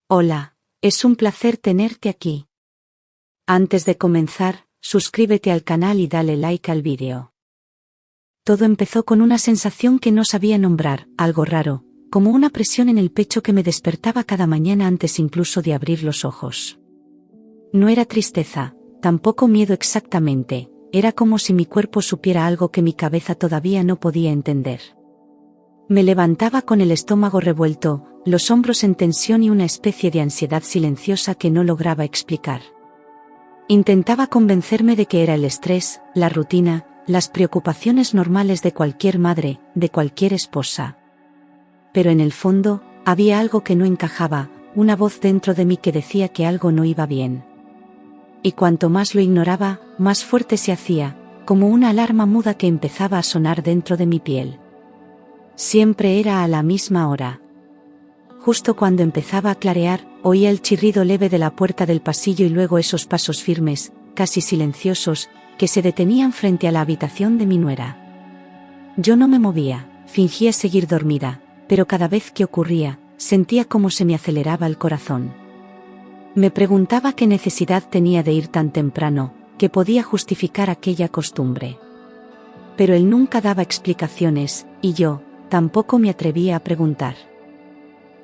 Hola, es un placer tenerte aquí. Antes de comenzar, suscríbete al canal y dale like al vídeo. Todo empezó con una sensación que no sabía nombrar, algo raro, como una presión en el pecho que me despertaba cada mañana antes incluso de abrir los ojos. No era tristeza, tampoco miedo exactamente, era como si mi cuerpo supiera algo que mi cabeza todavía no podía entender. Me levantaba con el estómago revuelto, los hombros en tensión y una especie de ansiedad silenciosa que no lograba explicar. Intentaba convencerme de que era el estrés, la rutina, las preocupaciones normales de cualquier madre, de cualquier esposa. Pero en el fondo, había algo que no encajaba, una voz dentro de mí que decía que algo no iba bien. Y cuanto más lo ignoraba, más fuerte se hacía, como una alarma muda que empezaba a sonar dentro de mi piel. Siempre era a la misma hora. Justo cuando empezaba a clarear, oía el chirrido leve de la puerta del pasillo y luego esos pasos firmes, casi silenciosos, que se detenían frente a la habitación de mi nuera. Yo no me movía, fingía seguir dormida, pero cada vez que ocurría, sentía como se me aceleraba el corazón. Me preguntaba qué necesidad tenía de ir tan temprano, que podía justificar aquella costumbre. Pero él nunca daba explicaciones, y yo, tampoco me atrevía a preguntar.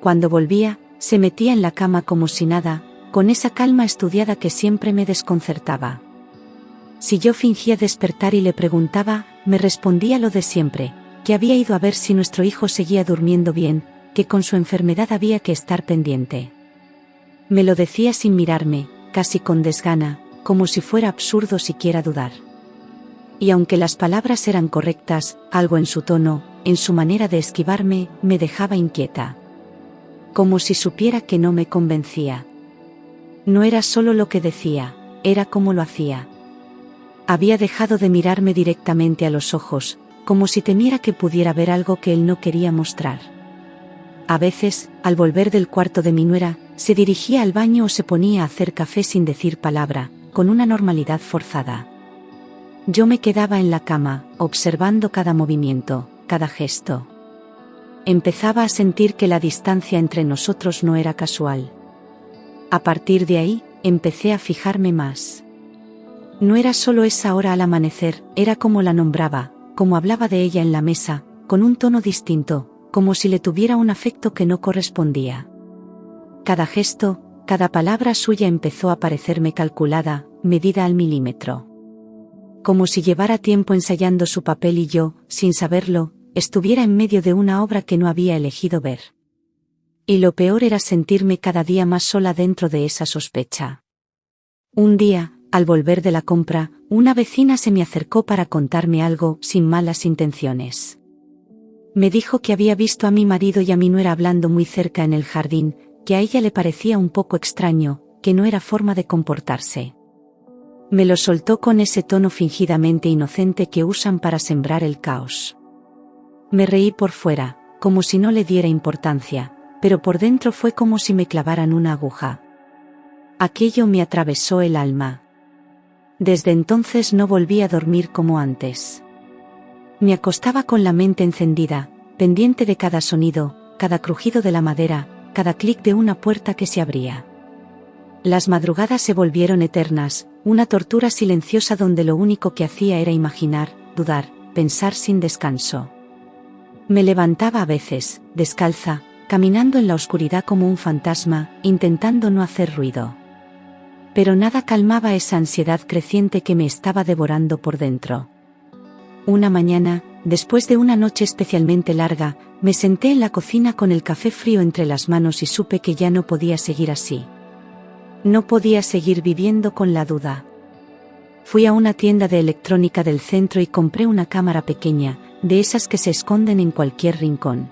Cuando volvía, se metía en la cama como si nada, con esa calma estudiada que siempre me desconcertaba. Si yo fingía despertar y le preguntaba, me respondía lo de siempre, que había ido a ver si nuestro hijo seguía durmiendo bien, que con su enfermedad había que estar pendiente. Me lo decía sin mirarme, casi con desgana, como si fuera absurdo siquiera dudar. Y aunque las palabras eran correctas, algo en su tono, en su manera de esquivarme, me dejaba inquieta. Como si supiera que no me convencía. No era solo lo que decía, era cómo lo hacía. Había dejado de mirarme directamente a los ojos, como si temiera que pudiera ver algo que él no quería mostrar. A veces, al volver del cuarto de mi nuera, se dirigía al baño o se ponía a hacer café sin decir palabra, con una normalidad forzada. Yo me quedaba en la cama, observando cada movimiento, cada gesto. Empezaba a sentir que la distancia entre nosotros no era casual. A partir de ahí, empecé a fijarme más. No era solo esa hora al amanecer, era como la nombraba, como hablaba de ella en la mesa, con un tono distinto, como si le tuviera un afecto que no correspondía. Cada gesto, cada palabra suya empezó a parecerme calculada, medida al milímetro. Como si llevara tiempo ensayando su papel y yo, sin saberlo, estuviera en medio de una obra que no había elegido ver. Y lo peor era sentirme cada día más sola dentro de esa sospecha. Un día, al volver de la compra, una vecina se me acercó para contarme algo, sin malas intenciones. Me dijo que había visto a mi marido y a mi nuera hablando muy cerca en el jardín, que a ella le parecía un poco extraño, que no era forma de comportarse. Me lo soltó con ese tono fingidamente inocente que usan para sembrar el caos. Me reí por fuera, como si no le diera importancia, pero por dentro fue como si me clavaran una aguja. Aquello me atravesó el alma. Desde entonces no volví a dormir como antes. Me acostaba con la mente encendida, pendiente de cada sonido, cada crujido de la madera, cada clic de una puerta que se abría. Las madrugadas se volvieron eternas, una tortura silenciosa donde lo único que hacía era imaginar, dudar, pensar sin descanso. Me levantaba a veces, descalza, caminando en la oscuridad como un fantasma, intentando no hacer ruido. Pero nada calmaba esa ansiedad creciente que me estaba devorando por dentro. Una mañana, después de una noche especialmente larga, me senté en la cocina con el café frío entre las manos y supe que ya no podía seguir así. No podía seguir viviendo con la duda. Fui a una tienda de electrónica del centro y compré una cámara pequeña, de esas que se esconden en cualquier rincón.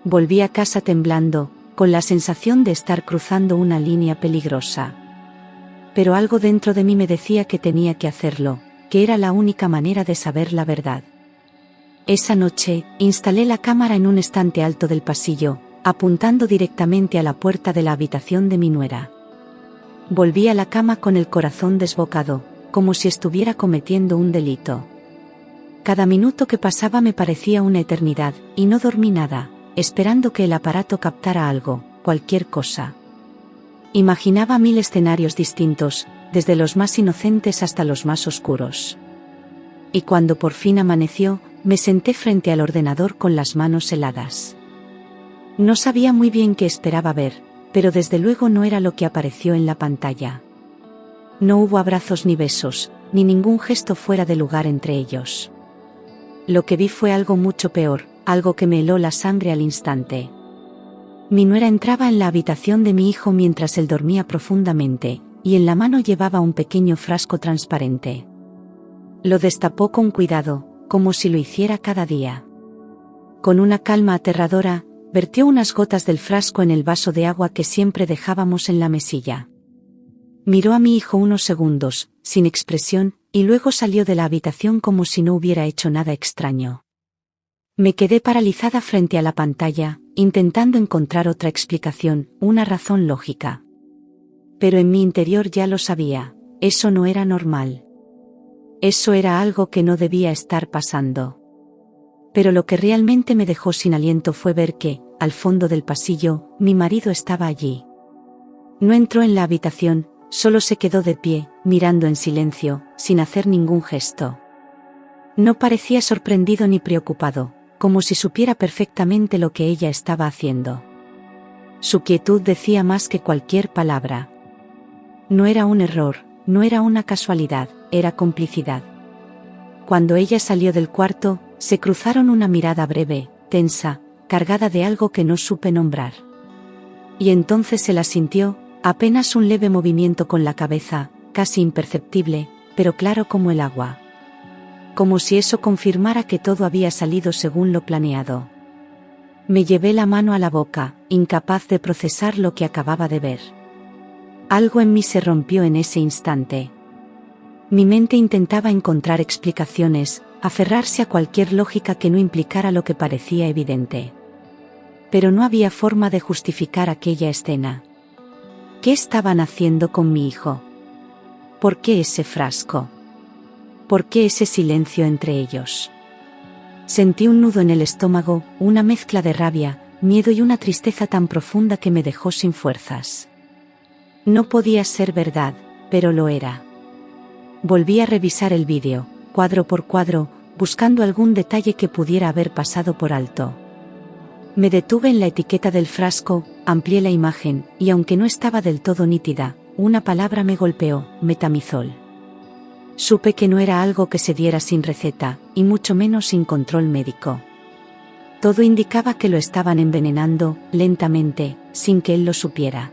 Volví a casa temblando, con la sensación de estar cruzando una línea peligrosa. Pero algo dentro de mí me decía que tenía que hacerlo, que era la única manera de saber la verdad. Esa noche, instalé la cámara en un estante alto del pasillo, apuntando directamente a la puerta de la habitación de mi nuera. Volví a la cama con el corazón desbocado, como si estuviera cometiendo un delito. Cada minuto que pasaba me parecía una eternidad, y no dormí nada, esperando que el aparato captara algo, cualquier cosa. Imaginaba 1000 escenarios distintos, desde los más inocentes hasta los más oscuros. Y cuando por fin amaneció, me senté frente al ordenador con las manos heladas. No sabía muy bien qué esperaba ver, pero desde luego no era lo que apareció en la pantalla. No hubo abrazos ni besos, ni ningún gesto fuera de lugar entre ellos. Lo que vi fue algo mucho peor, algo que me heló la sangre al instante. Mi nuera entraba en la habitación de mi hijo mientras él dormía profundamente, y en la mano llevaba un pequeño frasco transparente. Lo destapó con cuidado, como si lo hiciera cada día. Con una calma aterradora, vertió unas gotas del frasco en el vaso de agua que siempre dejábamos en la mesilla. Miró a mi hijo unos segundos, sin expresión, y luego salió de la habitación como si no hubiera hecho nada extraño. Me quedé paralizada frente a la pantalla, intentando encontrar otra explicación, una razón lógica. Pero en mi interior ya lo sabía, eso no era normal. Eso era algo que no debía estar pasando. Pero lo que realmente me dejó sin aliento fue ver que, al fondo del pasillo, mi marido estaba allí. No entró en la habitación, solo se quedó de pie, mirando en silencio, sin hacer ningún gesto. No parecía sorprendido ni preocupado, como si supiera perfectamente lo que ella estaba haciendo. Su quietud decía más que cualquier palabra. No era un error, no era una casualidad, era complicidad. Cuando ella salió del cuarto, se cruzaron una mirada breve, tensa, cargada de algo que no supe nombrar. Y entonces se la sintió, apenas un leve movimiento con la cabeza, casi imperceptible, pero claro como el agua. Como si eso confirmara que todo había salido según lo planeado. Me llevé la mano a la boca, incapaz de procesar lo que acababa de ver. Algo en mí se rompió en ese instante. Mi mente intentaba encontrar explicaciones, aferrarse a cualquier lógica que no implicara lo que parecía evidente. Pero no había forma de justificar aquella escena. ¿Qué estaban haciendo con mi hijo? ¿Por qué ese frasco? ¿Por qué ese silencio entre ellos? Sentí un nudo en el estómago, una mezcla de rabia, miedo y una tristeza tan profunda que me dejó sin fuerzas. No podía ser verdad, pero lo era. Volví a revisar el vídeo, cuadro por cuadro, buscando algún detalle que pudiera haber pasado por alto. Me detuve en la etiqueta del frasco, amplié la imagen, y aunque no estaba del todo nítida, una palabra me golpeó: metamizol. Supe que no era algo que se diera sin receta, y mucho menos sin control médico. Todo indicaba que lo estaban envenenando, lentamente, sin que él lo supiera.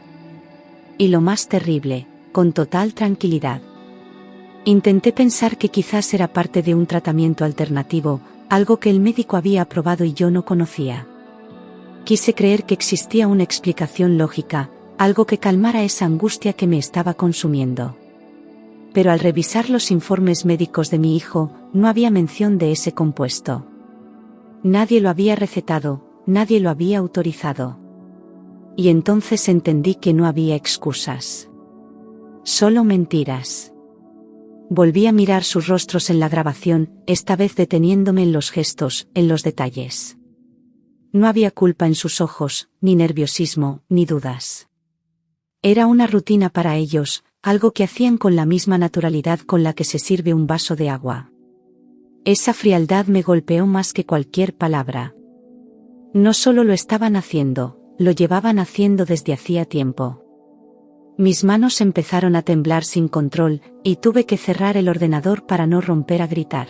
Y lo más terrible, con total tranquilidad. Intenté pensar que quizás era parte de un tratamiento alternativo, algo que el médico había aprobado y yo no conocía. Quise creer que existía una explicación lógica, algo que calmara esa angustia que me estaba consumiendo. Pero al revisar los informes médicos de mi hijo, no había mención de ese compuesto. Nadie lo había recetado, nadie lo había autorizado. Y entonces entendí que no había excusas. Solo mentiras. Volví a mirar sus rostros en la grabación, esta vez deteniéndome en los gestos, en los detalles. No había culpa en sus ojos, ni nerviosismo, ni dudas. Era una rutina para ellos, algo que hacían con la misma naturalidad con la que se sirve un vaso de agua. Esa frialdad me golpeó más que cualquier palabra. No solo lo estaban haciendo, lo llevaban haciendo desde hacía tiempo. Mis manos empezaron a temblar sin control, y tuve que cerrar el ordenador para no romper a gritar.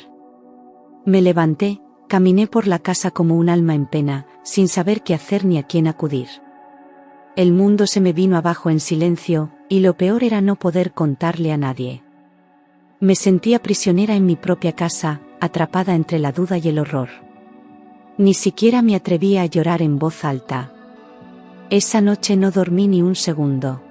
Me levanté, caminé por la casa como un alma en pena, sin saber qué hacer ni a quién acudir. El mundo se me vino abajo en silencio, y lo peor era no poder contarle a nadie. Me sentía prisionera en mi propia casa, atrapada entre la duda y el horror. Ni siquiera me atrevía a llorar en voz alta. Esa noche no dormí ni un segundo.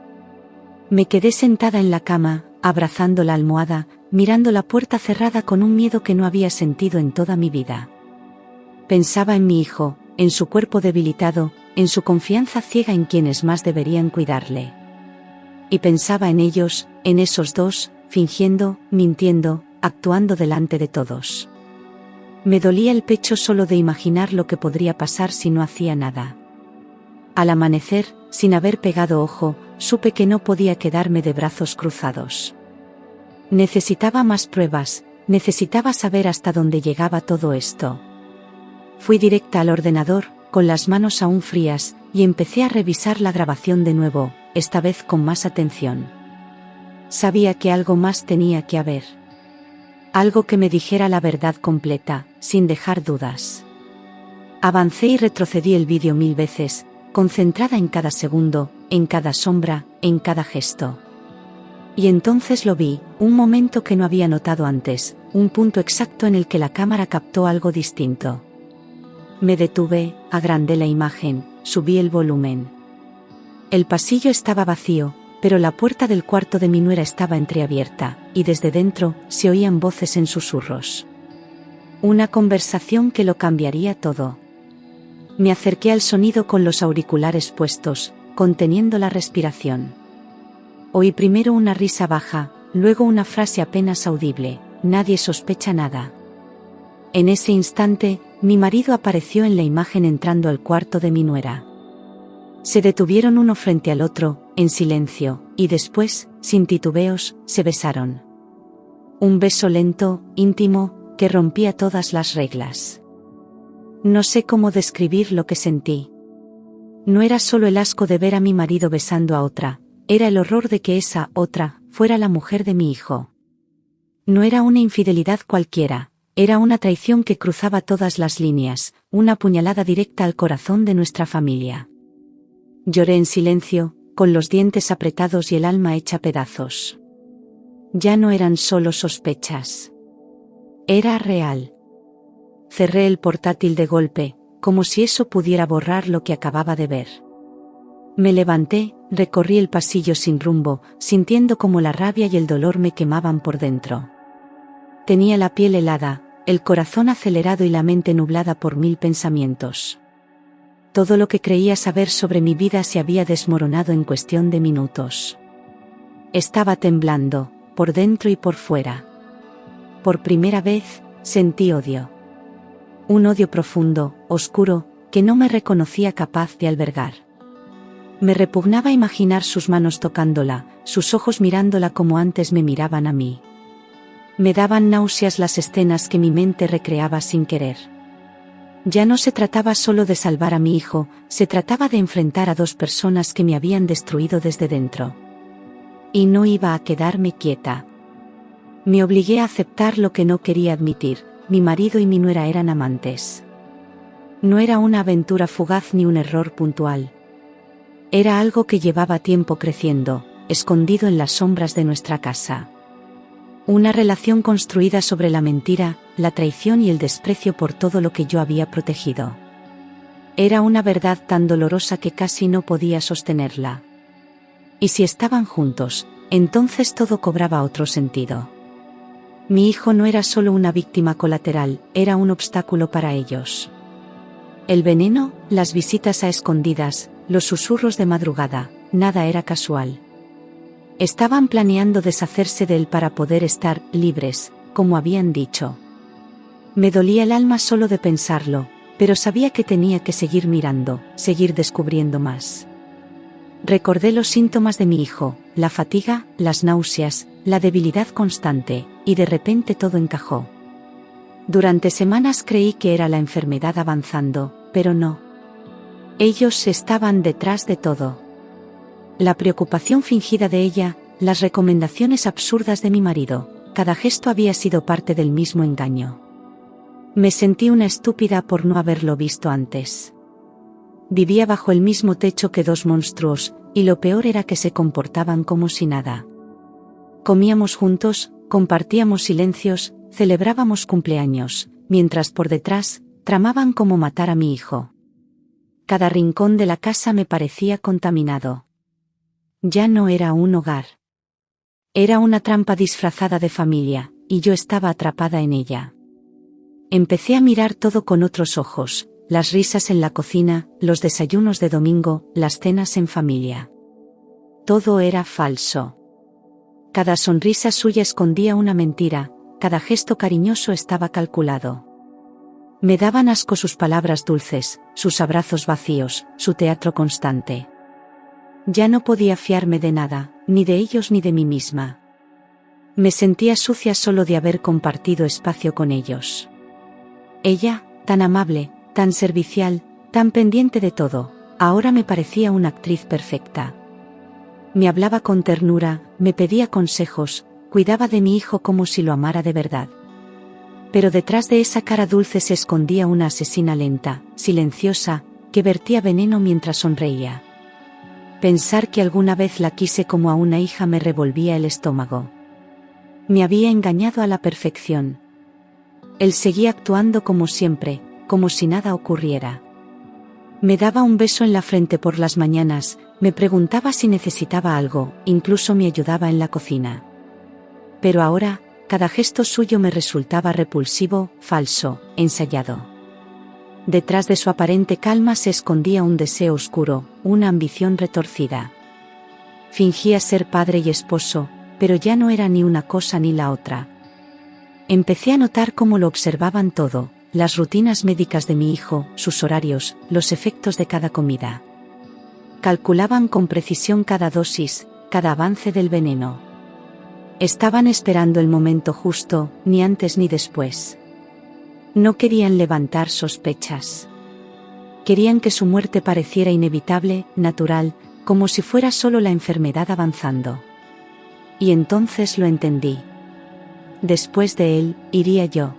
Me quedé sentada en la cama, abrazando la almohada, mirando la puerta cerrada con un miedo que no había sentido en toda mi vida. Pensaba en mi hijo, en su cuerpo debilitado, en su confianza ciega en quienes más deberían cuidarle. Y pensaba en ellos, en esos dos, fingiendo, mintiendo, actuando delante de todos. Me dolía el pecho solo de imaginar lo que podría pasar si no hacía nada. Al amanecer, sin haber pegado ojo, supe que no podía quedarme de brazos cruzados. Necesitaba más pruebas, necesitaba saber hasta dónde llegaba todo esto. Fui directa al ordenador, con las manos aún frías, y empecé a revisar la grabación de nuevo, esta vez con más atención. Sabía que algo más tenía que haber. Algo que me dijera la verdad completa, sin dejar dudas. Avancé y retrocedí el vídeo 1000 veces, concentrada en cada segundo, en cada sombra, en cada gesto. Y entonces lo vi, un momento que no había notado antes, un punto exacto en el que la cámara captó algo distinto. Me detuve, agrandé la imagen, subí el volumen. El pasillo estaba vacío, pero la puerta del cuarto de mi nuera estaba entreabierta, y desde dentro se oían voces en susurros. Una conversación que lo cambiaría todo. Me acerqué al sonido con los auriculares puestos, conteniendo la respiración. Oí primero una risa baja, luego una frase apenas audible: nadie sospecha nada. En ese instante, mi marido apareció en la imagen entrando al cuarto de mi nuera. Se detuvieron uno frente al otro, en silencio, y después, sin titubeos, se besaron. Un beso lento, íntimo, que rompía todas las reglas. No sé cómo describir lo que sentí. No era solo el asco de ver a mi marido besando a otra, era el horror de que esa otra fuera la mujer de mi hijo. No era una infidelidad cualquiera, era una traición que cruzaba todas las líneas, una puñalada directa al corazón de nuestra familia. Lloré en silencio, con los dientes apretados y el alma hecha pedazos. Ya no eran solo sospechas. Era real. Cerré el portátil de golpe, como si eso pudiera borrar lo que acababa de ver. Me levanté, recorrí el pasillo sin rumbo, sintiendo como la rabia y el dolor me quemaban por dentro. Tenía la piel helada, el corazón acelerado y la mente nublada por 1000 pensamientos. Todo lo que creía saber sobre mi vida se había desmoronado en cuestión de minutos. Estaba temblando, por dentro y por fuera. Por primera vez, sentí odio. Un odio profundo, oscuro, que no me reconocía capaz de albergar. Me repugnaba imaginar sus manos tocándola, sus ojos mirándola como antes me miraban a mí. Me daban náuseas las escenas que mi mente recreaba sin querer. Ya no se trataba solo de salvar a mi hijo, se trataba de enfrentar a dos personas que me habían destruido desde dentro. Y no iba a quedarme quieta. Me obligué a aceptar lo que no quería admitir: mi marido y mi nuera eran amantes. No era una aventura fugaz ni un error puntual. Era algo que llevaba tiempo creciendo, escondido en las sombras de nuestra casa. Una relación construida sobre la mentira, la traición y el desprecio por todo lo que yo había protegido. Era una verdad tan dolorosa que casi no podía sostenerla. Y si estaban juntos, entonces todo cobraba otro sentido. Mi hijo no era solo una víctima colateral, era un obstáculo para ellos. El veneno, las visitas a escondidas, los susurros de madrugada, nada era casual. Estaban planeando deshacerse de él para poder estar libres, como habían dicho. Me dolía el alma solo de pensarlo, pero sabía que tenía que seguir mirando, seguir descubriendo más. Recordé los síntomas de mi hijo, la fatiga, las náuseas, la debilidad constante, y de repente todo encajó. Durante semanas creí que era la enfermedad avanzando, pero no. Ellos estaban detrás de todo. La preocupación fingida de ella, las recomendaciones absurdas de mi marido, cada gesto había sido parte del mismo engaño. Me sentí una estúpida por no haberlo visto antes. Vivía bajo el mismo techo que dos monstruos, y lo peor era que se comportaban como si nada. Comíamos juntos, compartíamos silencios, celebrábamos cumpleaños, mientras por detrás, tramaban cómo matar a mi hijo. Cada rincón de la casa me parecía contaminado. Ya no era un hogar. Era una trampa disfrazada de familia, y yo estaba atrapada en ella. Empecé a mirar todo con otros ojos, las risas en la cocina, los desayunos de domingo, las cenas en familia. Todo era falso. Cada sonrisa suya escondía una mentira, cada gesto cariñoso estaba calculado. Me daban asco sus palabras dulces, sus abrazos vacíos, su teatro constante. Ya no podía fiarme de nada, ni de ellos ni de mí misma. Me sentía sucia solo de haber compartido espacio con ellos. Ella, tan amable, tan servicial, tan pendiente de todo, ahora me parecía una actriz perfecta. Me hablaba con ternura, me pedía consejos, cuidaba de mi hijo como si lo amara de verdad. Pero detrás de esa cara dulce se escondía una asesina lenta, silenciosa, que vertía veneno mientras sonreía. Pensar que alguna vez la quise como a una hija me revolvía el estómago. Me había engañado a la perfección. Él seguía actuando como siempre, como si nada ocurriera. Me daba un beso en la frente por las mañanas, me preguntaba si necesitaba algo, incluso me ayudaba en la cocina. Pero ahora, cada gesto suyo me resultaba repulsivo, falso, ensayado. Detrás de su aparente calma se escondía un deseo oscuro, una ambición retorcida. Fingía ser padre y esposo, pero ya no era ni una cosa ni la otra. Empecé a notar cómo lo observaban todo, las rutinas médicas de mi hijo, sus horarios, los efectos de cada comida. Calculaban con precisión cada dosis, cada avance del veneno. Estaban esperando el momento justo, ni antes ni después. No querían levantar sospechas. Querían que su muerte pareciera inevitable, natural, como si fuera solo la enfermedad avanzando. Y entonces lo entendí. Después de él, iría yo.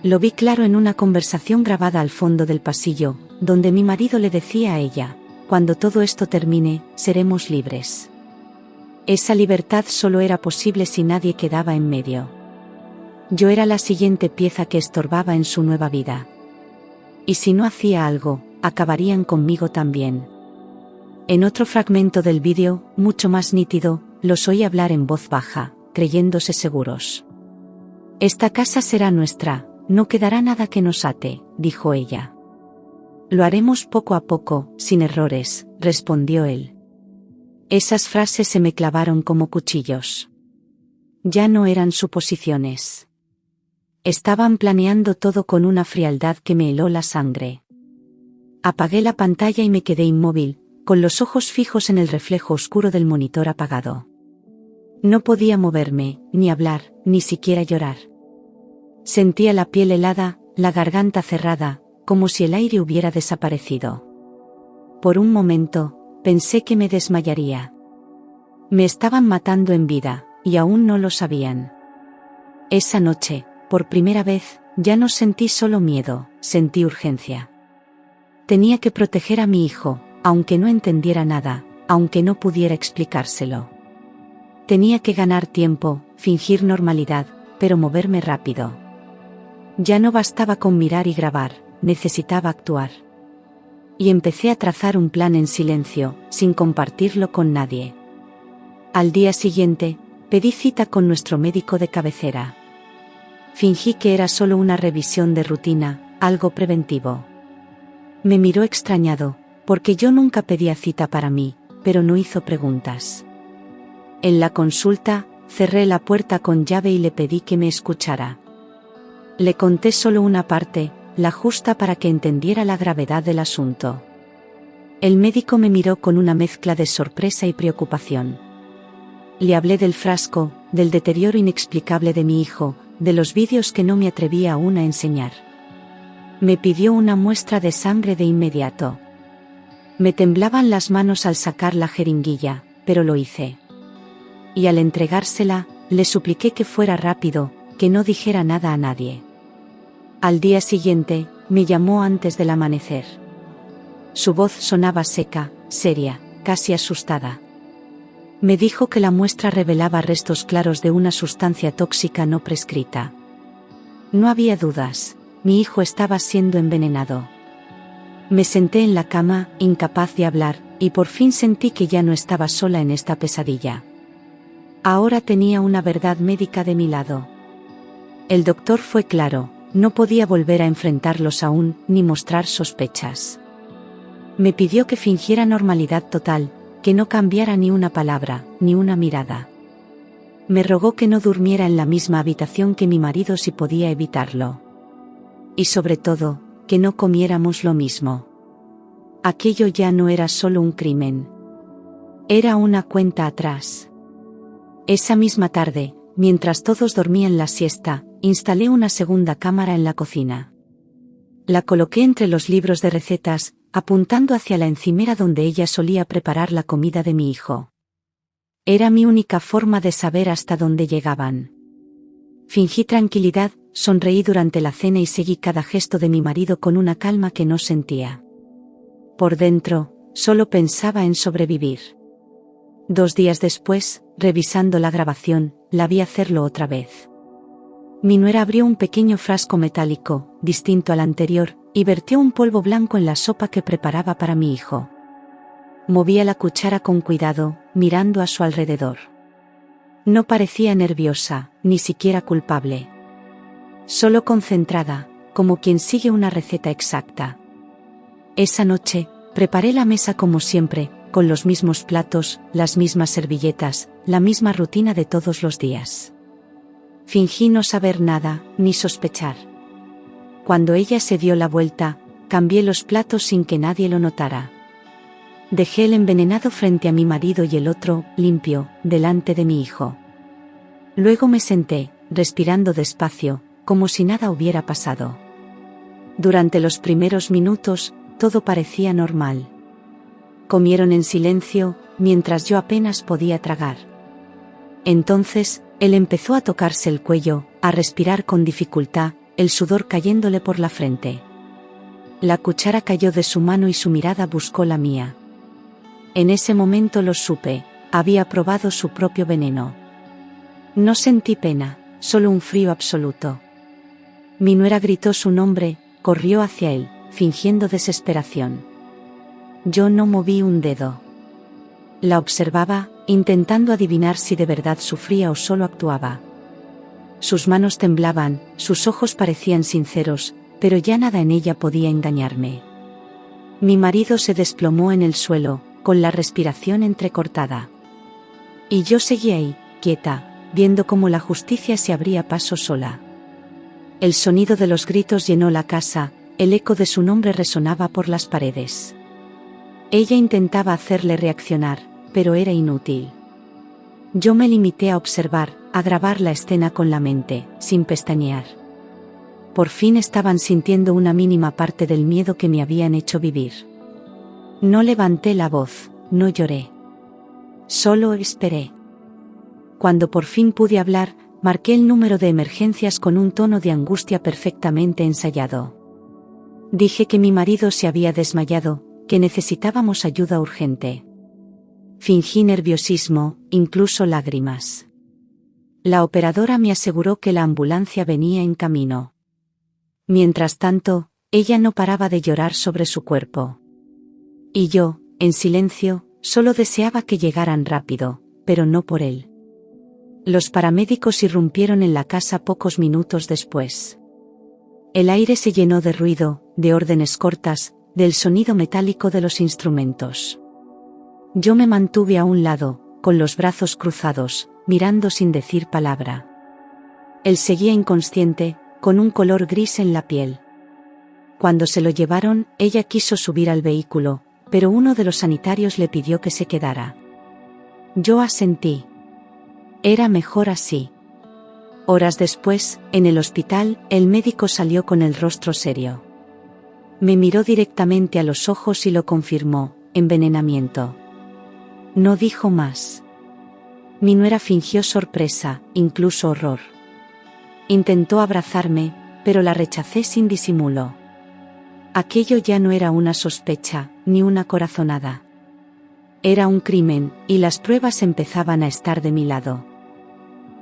Lo vi claro en una conversación grabada al fondo del pasillo, donde mi marido le decía a ella: cuando todo esto termine, seremos libres. Esa libertad solo era posible si nadie quedaba en medio. Yo era la siguiente pieza que estorbaba en su nueva vida. Y si no hacía algo, acabarían conmigo también. En otro fragmento del vídeo, mucho más nítido, los oí hablar en voz baja, creyéndose seguros. Esta casa será nuestra, no quedará nada que nos ate, dijo ella. Lo haremos poco a poco, sin errores, respondió él. Esas frases se me clavaron como cuchillos. Ya no eran suposiciones. Estaban planeando todo con una frialdad que me heló la sangre. Apagué la pantalla y me quedé inmóvil, con los ojos fijos en el reflejo oscuro del monitor apagado. No podía moverme, ni hablar, ni siquiera llorar. Sentía la piel helada, la garganta cerrada, como si el aire hubiera desaparecido. Por un momento, pensé que me desmayaría. Me estaban matando en vida, y aún no lo sabían. Esa noche, por primera vez, ya no sentí solo miedo, sentí urgencia. Tenía que proteger a mi hijo, aunque no entendiera nada, aunque no pudiera explicárselo. Tenía que ganar tiempo, fingir normalidad, pero moverme rápido. Ya no bastaba con mirar y grabar, necesitaba actuar. Y empecé a trazar un plan en silencio, sin compartirlo con nadie. Al día siguiente, pedí cita con nuestro médico de cabecera. Fingí que era solo una revisión de rutina, algo preventivo. Me miró extrañado, porque yo nunca pedía cita para mí, pero no hizo preguntas. En la consulta, cerré la puerta con llave y le pedí que me escuchara. Le conté solo una parte, la justa para que entendiera la gravedad del asunto. El médico me miró con una mezcla de sorpresa y preocupación. Le hablé del frasco, del deterioro inexplicable de mi hijo, de los vídeos que no me atrevía aún a enseñar. Me pidió una muestra de sangre de inmediato. Me temblaban las manos al sacar la jeringuilla, pero lo hice. Y al entregársela, le supliqué que fuera rápido, que no dijera nada a nadie. Al día siguiente, me llamó antes del amanecer. Su voz sonaba seca, seria, casi asustada. Me dijo que la muestra revelaba restos claros de una sustancia tóxica no prescrita. No había dudas, mi hijo estaba siendo envenenado. Me senté en la cama, incapaz de hablar, y por fin sentí que ya no estaba sola en esta pesadilla. Ahora tenía una verdad médica de mi lado. El doctor fue claro, no podía volver a enfrentarlos aún, ni mostrar sospechas. Me pidió que fingiera normalidad total, que no cambiara ni una palabra, ni una mirada. Me rogó que no durmiera en la misma habitación que mi marido si podía evitarlo. Y sobre todo, que no comiéramos lo mismo. Aquello ya no era solo un crimen. Era una cuenta atrás. Esa misma tarde, mientras todos dormían la siesta, instalé una segunda cámara en la cocina. La coloqué entre los libros de recetas, apuntando hacia la encimera donde ella solía preparar la comida de mi hijo. Era mi única forma de saber hasta dónde llegaban. Fingí tranquilidad, sonreí durante la cena y seguí cada gesto de mi marido con una calma que no sentía. Por dentro, solo pensaba en sobrevivir. 2 días después, revisando la grabación, la vi hacerlo otra vez. Mi nuera abrió un pequeño frasco metálico, distinto al anterior, y vertió un polvo blanco en la sopa que preparaba para mi hijo. Movía la cuchara con cuidado, mirando a su alrededor. No parecía nerviosa, ni siquiera culpable. Solo concentrada, como quien sigue una receta exacta. Esa noche, preparé la mesa como siempre, con los mismos platos, las mismas servilletas, la misma rutina de todos los días. Fingí no saber nada, ni sospechar. Cuando ella se dio la vuelta, cambié los platos sin que nadie lo notara. Dejé el envenenado frente a mi marido y el otro, limpio, delante de mi hijo. Luego me senté, respirando despacio, como si nada hubiera pasado. Durante los primeros minutos, todo parecía normal. Comieron en silencio, mientras yo apenas podía tragar. Entonces, él empezó a tocarse el cuello, a respirar con dificultad, el sudor cayéndole por la frente. La cuchara cayó de su mano y su mirada buscó la mía. En ese momento lo supe, había probado su propio veneno. No sentí pena, solo un frío absoluto. Mi nuera gritó su nombre, corrió hacia él, fingiendo desesperación. Yo no moví un dedo. La observaba, intentando adivinar si de verdad sufría o solo actuaba. Sus manos temblaban, sus ojos parecían sinceros, pero ya nada en ella podía engañarme. Mi marido se desplomó en el suelo, con la respiración entrecortada. Y yo seguía ahí, quieta, viendo cómo la justicia se abría paso sola. El sonido de los gritos llenó la casa, el eco de su nombre resonaba por las paredes. Ella intentaba hacerle reaccionar, pero era inútil. Yo me limité a observar, a grabar la escena con la mente, sin pestañear. Por fin estaban sintiendo una mínima parte del miedo que me habían hecho vivir. No levanté la voz, no lloré. Solo esperé. Cuando por fin pude hablar, marqué el número de emergencias con un tono de angustia perfectamente ensayado. Dije que mi marido se había desmayado, que necesitábamos ayuda urgente. Fingí nerviosismo, incluso lágrimas. La operadora me aseguró que la ambulancia venía en camino. Mientras tanto, ella no paraba de llorar sobre su cuerpo. Y yo, en silencio, solo deseaba que llegaran rápido, pero no por él. Los paramédicos irrumpieron en la casa pocos minutos después. El aire se llenó de ruido, de órdenes cortas, del sonido metálico de los instrumentos. Yo me mantuve a un lado, con los brazos cruzados, mirando sin decir palabra. Él seguía inconsciente, con un color gris en la piel. Cuando se lo llevaron, ella quiso subir al vehículo, pero uno de los sanitarios le pidió que se quedara. Yo asentí. Era mejor así. Horas después, en el hospital, el médico salió con el rostro serio. Me miró directamente a los ojos y lo confirmó: envenenamiento. No dijo más. Mi nuera fingió sorpresa, incluso horror. Intentó abrazarme, pero la rechacé sin disimulo. Aquello ya no era una sospecha, ni una corazonada. Era un crimen, y las pruebas empezaban a estar de mi lado.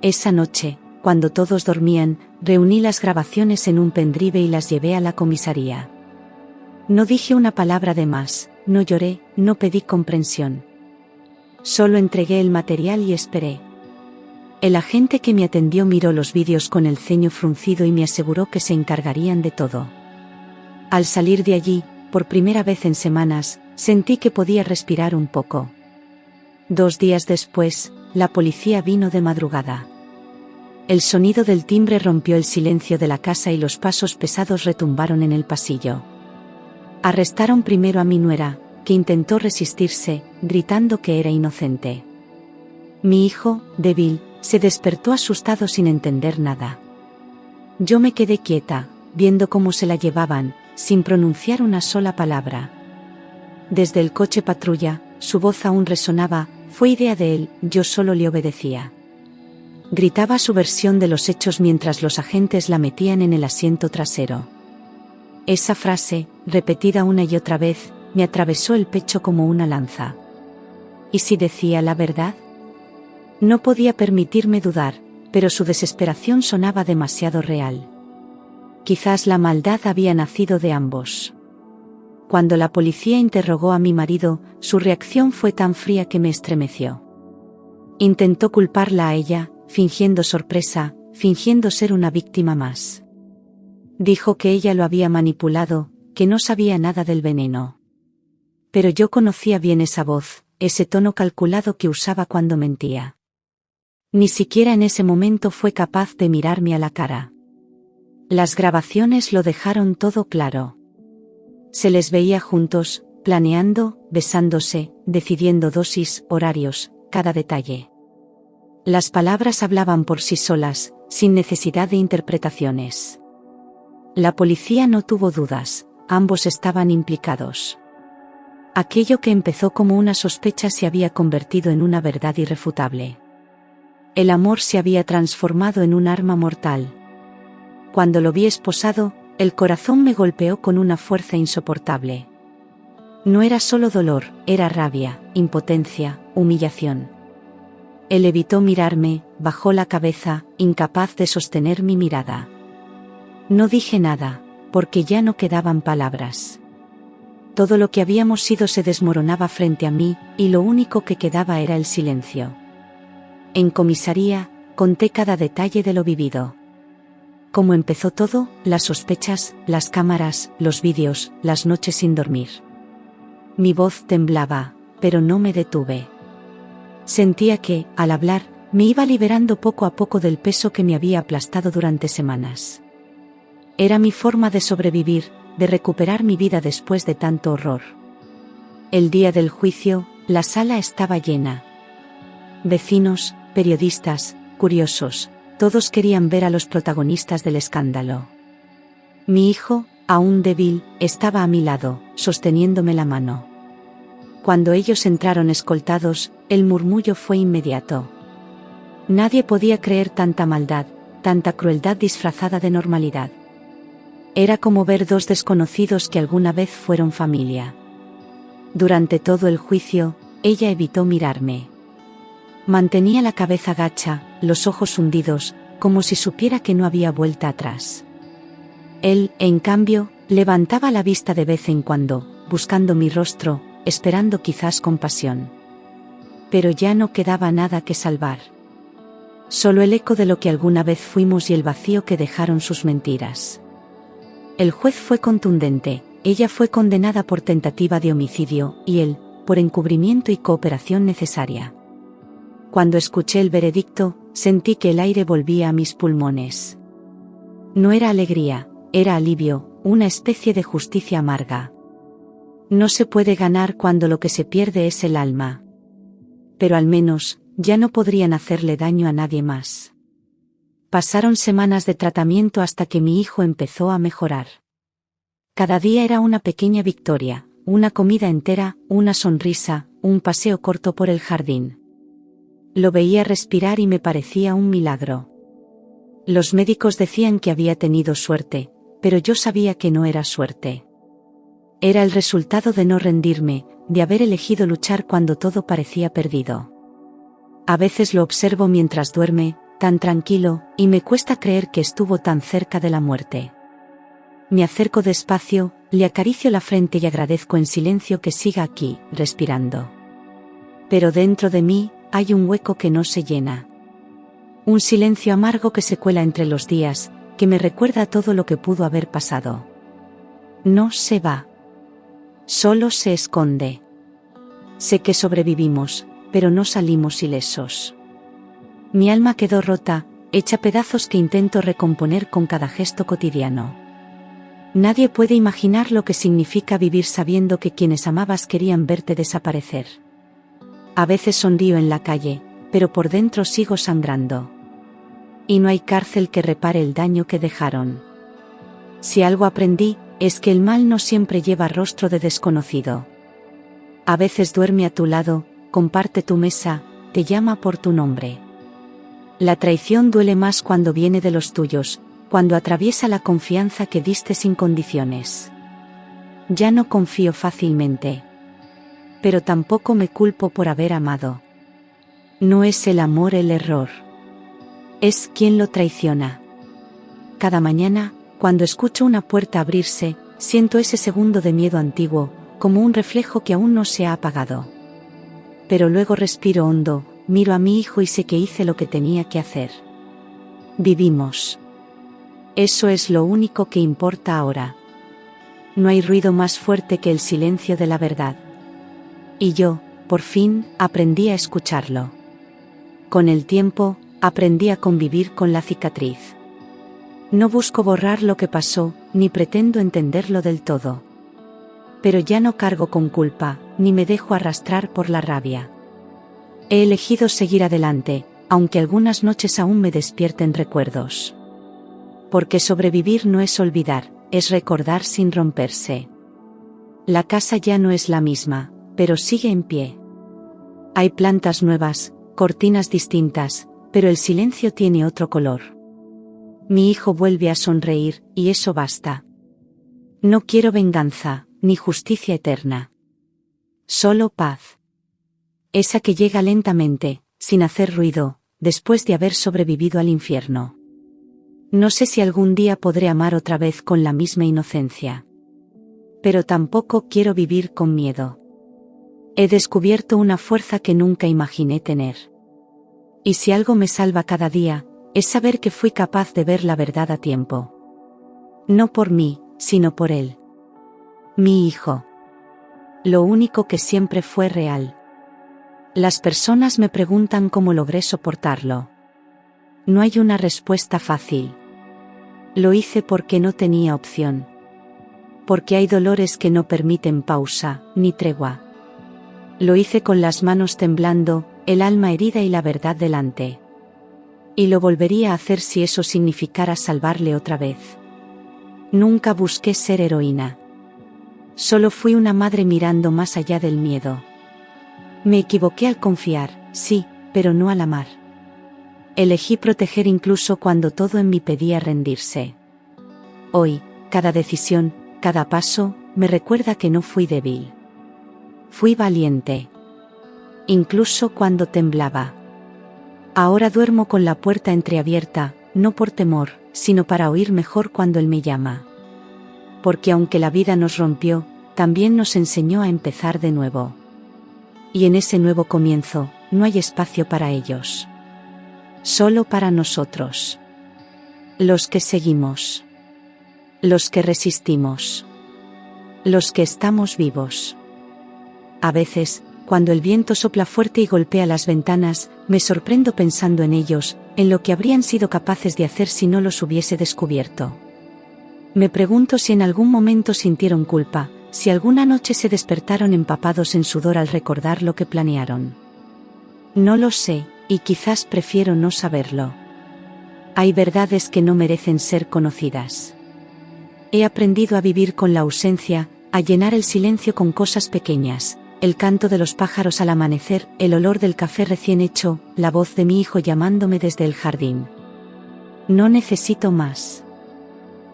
Esa noche, cuando todos dormían, reuní las grabaciones en un pendrive y las llevé a la comisaría. No dije una palabra de más, no lloré, no pedí comprensión. Solo entregué el material y esperé. El agente que me atendió miró los vídeos con el ceño fruncido y me aseguró que se encargarían de todo. Al salir de allí, por primera vez en semanas, sentí que podía respirar un poco. 2 días después, la policía vino de madrugada. El sonido del timbre rompió el silencio de la casa y los pasos pesados retumbaron en el pasillo. Arrestaron primero a mi nuera, que intentó resistirse, gritando que era inocente. Mi hijo, débil, se despertó asustado sin entender nada. Yo me quedé quieta, viendo cómo se la llevaban, sin pronunciar una sola palabra. Desde el coche patrulla, su voz aún resonaba, fue idea de él, yo solo le obedecía. Gritaba su versión de los hechos mientras los agentes la metían en el asiento trasero. Esa frase, repetida una y otra vez, me atravesó el pecho como una lanza. ¿Y si decía la verdad? No podía permitirme dudar, pero su desesperación sonaba demasiado real. Quizás la maldad había nacido de ambos. Cuando la policía interrogó a mi marido, su reacción fue tan fría que me estremeció. Intentó culparla a ella, fingiendo sorpresa, fingiendo ser una víctima más. Dijo que ella lo había manipulado, que no sabía nada del veneno. Pero yo conocía bien esa voz, ese tono calculado que usaba cuando mentía. Ni siquiera en ese momento fue capaz de mirarme a la cara. Las grabaciones lo dejaron todo claro. Se les veía juntos, planeando, besándose, decidiendo dosis, horarios, cada detalle. Las palabras hablaban por sí solas, sin necesidad de interpretaciones. La policía no tuvo dudas, ambos estaban implicados. Aquello que empezó como una sospecha se había convertido en una verdad irrefutable. El amor se había transformado en un arma mortal. Cuando lo vi esposado, el corazón me golpeó con una fuerza insoportable. No era solo dolor, era rabia, impotencia, humillación. Él evitó mirarme, bajó la cabeza, incapaz de sostener mi mirada. No dije nada, porque ya no quedaban palabras. Todo lo que habíamos sido se desmoronaba frente a mí, y lo único que quedaba era el silencio. En comisaría, conté cada detalle de lo vivido. Cómo empezó todo, las sospechas, las cámaras, los vídeos, las noches sin dormir. Mi voz temblaba, pero no me detuve. Sentía que, al hablar, me iba liberando poco a poco del peso que me había aplastado durante semanas. Era mi forma de sobrevivir, de recuperar mi vida después de tanto horror. El día del juicio, la sala estaba llena. Vecinos, periodistas, curiosos, todos querían ver a los protagonistas del escándalo. Mi hijo, aún débil, estaba a mi lado, sosteniéndome la mano. Cuando ellos entraron escoltados, el murmullo fue inmediato. Nadie podía creer tanta maldad, tanta crueldad disfrazada de normalidad. Era como ver dos desconocidos que alguna vez fueron familia. Durante todo el juicio, ella evitó mirarme. Mantenía la cabeza gacha, los ojos hundidos, como si supiera que no había vuelta atrás. Él, en cambio, levantaba la vista de vez en cuando, buscando mi rostro, esperando quizás compasión. Pero ya no quedaba nada que salvar. Solo el eco de lo que alguna vez fuimos y el vacío que dejaron sus mentiras. El juez fue contundente, ella fue condenada por tentativa de homicidio, y él, por encubrimiento y cooperación necesaria. Cuando escuché el veredicto, sentí que el aire volvía a mis pulmones. No era alegría, era alivio, una especie de justicia amarga. No se puede ganar cuando lo que se pierde es el alma. Pero al menos, ya no podrían hacerle daño a nadie más. Pasaron semanas de tratamiento hasta que mi hijo empezó a mejorar. Cada día era una pequeña victoria, una comida entera, una sonrisa, un paseo corto por el jardín. Lo veía respirar y me parecía un milagro. Los médicos decían que había tenido suerte, pero yo sabía que no era suerte. Era el resultado de no rendirme, de haber elegido luchar cuando todo parecía perdido. A veces lo observo mientras duerme, tan tranquilo, y me cuesta creer que estuvo tan cerca de la muerte. Me acerco despacio, le acaricio la frente y agradezco en silencio que siga aquí, respirando. Pero dentro de mí, hay un hueco que no se llena. Un silencio amargo que se cuela entre los días, que me recuerda todo lo que pudo haber pasado. No se va. Solo se esconde. Sé que sobrevivimos, pero no salimos ilesos. Mi alma quedó rota, hecha pedazos que intento recomponer con cada gesto cotidiano. Nadie puede imaginar lo que significa vivir sabiendo que quienes amabas querían verte desaparecer. A veces sonrío en la calle, pero por dentro sigo sangrando. Y no hay cárcel que repare el daño que dejaron. Si algo aprendí, es que el mal no siempre lleva rostro de desconocido. A veces duerme a tu lado, comparte tu mesa, te llama por tu nombre. La traición duele más cuando viene de los tuyos, cuando atraviesa la confianza que diste sin condiciones. Ya no confío fácilmente. Pero tampoco me culpo por haber amado. No es el amor el error. Es quien lo traiciona. Cada mañana, cuando escucho una puerta abrirse, siento ese segundo de miedo antiguo, como un reflejo que aún no se ha apagado. Pero luego respiro hondo, miro a mi hijo y sé que hice lo que tenía que hacer. Vivimos. Eso es lo único que importa ahora. No hay ruido más fuerte que el silencio de la verdad. Y yo, por fin, aprendí a escucharlo. Con el tiempo, aprendí a convivir con la cicatriz. No busco borrar lo que pasó, ni pretendo entenderlo del todo. Pero ya no cargo con culpa, ni me dejo arrastrar por la rabia. He elegido seguir adelante, aunque algunas noches aún me despierten recuerdos. Porque sobrevivir no es olvidar, es recordar sin romperse. La casa ya no es la misma, pero sigue en pie. Hay plantas nuevas, cortinas distintas, pero el silencio tiene otro color. Mi hijo vuelve a sonreír, y eso basta. No quiero venganza, ni justicia eterna. Solo paz. Esa que llega lentamente, sin hacer ruido, después de haber sobrevivido al infierno. No sé si algún día podré amar otra vez con la misma inocencia. Pero tampoco quiero vivir con miedo. He descubierto una fuerza que nunca imaginé tener. Y si algo me salva cada día, es saber que fui capaz de ver la verdad a tiempo. No por mí, sino por él. Mi hijo. Lo único que siempre fue real. Las personas me preguntan cómo logré soportarlo. No hay una respuesta fácil. Lo hice porque no tenía opción. Porque hay dolores que no permiten pausa, ni tregua. Lo hice con las manos temblando, el alma herida y la verdad delante. Y lo volvería a hacer si eso significara salvarle otra vez. Nunca busqué ser heroína. Solo fui una madre mirando más allá del miedo. Me equivoqué al confiar, sí, pero no al amar. Elegí proteger incluso cuando todo en mí pedía rendirse. Hoy, cada decisión, cada paso, me recuerda que no fui débil. Fui valiente. Incluso cuando temblaba. Ahora duermo con la puerta entreabierta, no por temor, sino para oír mejor cuando él me llama. Porque aunque la vida nos rompió, también nos enseñó a empezar de nuevo. Y en ese nuevo comienzo, no hay espacio para ellos. Solo para nosotros. Los que seguimos. Los que resistimos. Los que estamos vivos. A veces, cuando el viento sopla fuerte y golpea las ventanas, me sorprendo pensando en ellos, en lo que habrían sido capaces de hacer si no los hubiese descubierto. Me pregunto si en algún momento sintieron culpa, si alguna noche se despertaron empapados en sudor al recordar lo que planearon. No lo sé, y quizás prefiero no saberlo. Hay verdades que no merecen ser conocidas. He aprendido a vivir con la ausencia, a llenar el silencio con cosas pequeñas, el canto de los pájaros al amanecer, el olor del café recién hecho, la voz de mi hijo llamándome desde el jardín. No necesito más.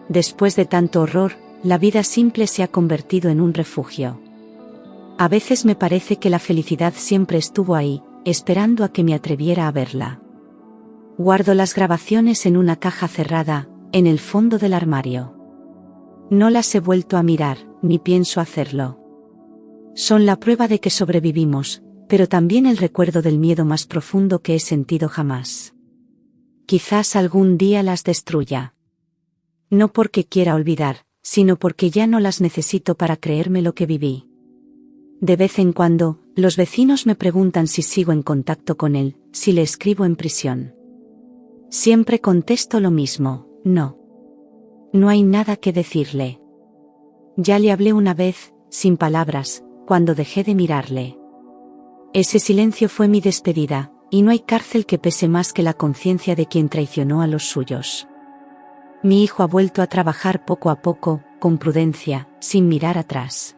Después de tanto horror, la vida simple se ha convertido en un refugio. A veces me parece que la felicidad siempre estuvo ahí, esperando a que me atreviera a verla. Guardo las grabaciones en una caja cerrada, en el fondo del armario. No las he vuelto a mirar, ni pienso hacerlo. Son la prueba de que sobrevivimos, pero también el recuerdo del miedo más profundo que he sentido jamás. Quizás algún día las destruya. No porque quiera olvidar, sino porque ya no las necesito para creerme lo que viví. De vez en cuando, los vecinos me preguntan si sigo en contacto con él, si le escribo en prisión. Siempre contesto lo mismo, no. No hay nada que decirle. Ya le hablé una vez, sin palabras, cuando dejé de mirarle. Ese silencio fue mi despedida, y no hay cárcel que pese más que la conciencia de quien traicionó a los suyos. Mi hijo ha vuelto a trabajar poco a poco, con prudencia, sin mirar atrás.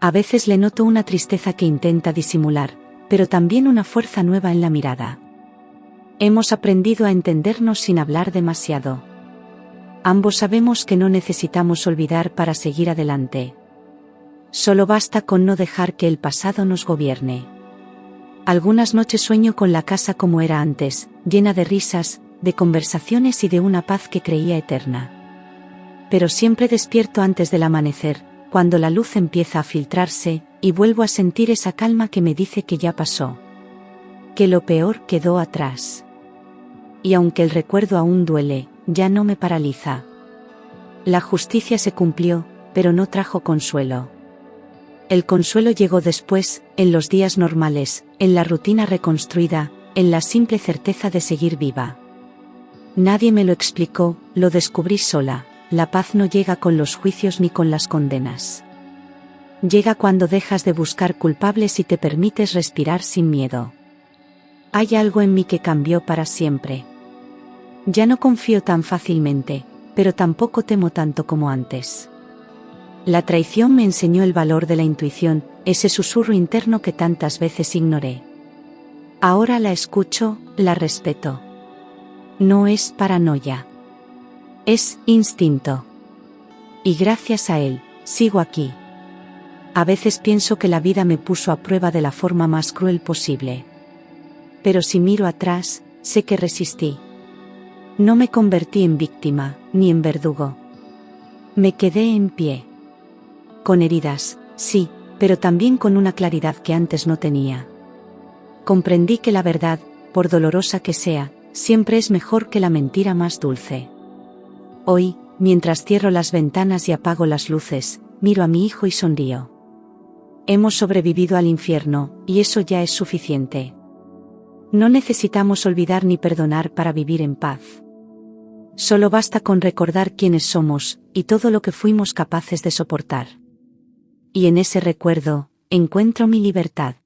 A veces le noto una tristeza que intenta disimular, pero también una fuerza nueva en la mirada. Hemos aprendido a entendernos sin hablar demasiado. Ambos sabemos que no necesitamos olvidar para seguir adelante. Solo basta con no dejar que el pasado nos gobierne. Algunas noches sueño con la casa como era antes, llena de risas, de conversaciones y de una paz que creía eterna. Pero siempre despierto antes del amanecer, cuando la luz empieza a filtrarse, y vuelvo a sentir esa calma que me dice que ya pasó. Que lo peor quedó atrás. Y aunque el recuerdo aún duele, ya no me paraliza. La justicia se cumplió, pero no trajo consuelo. El consuelo llegó después, en los días normales, en la rutina reconstruida, en la simple certeza de seguir viva. Nadie me lo explicó, lo descubrí sola. La paz no llega con los juicios ni con las condenas. Llega cuando dejas de buscar culpables y te permites respirar sin miedo. Hay algo en mí que cambió para siempre. Ya no confío tan fácilmente, pero tampoco temo tanto como antes. La traición me enseñó el valor de la intuición, ese susurro interno que tantas veces ignoré. Ahora la escucho, la respeto. No es paranoia. Es instinto. Y gracias a él, sigo aquí. A veces pienso que la vida me puso a prueba de la forma más cruel posible. Pero si miro atrás, sé que resistí. No me convertí en víctima, ni en verdugo. Me quedé en pie. Con heridas, sí, pero también con una claridad que antes no tenía. Comprendí que la verdad, por dolorosa que sea, siempre es mejor que la mentira más dulce. Hoy, mientras cierro las ventanas y apago las luces, miro a mi hijo y sonrío. Hemos sobrevivido al infierno, y eso ya es suficiente. No necesitamos olvidar ni perdonar para vivir en paz. Solo basta con recordar quiénes somos, y todo lo que fuimos capaces de soportar. Y en ese recuerdo, encuentro mi libertad.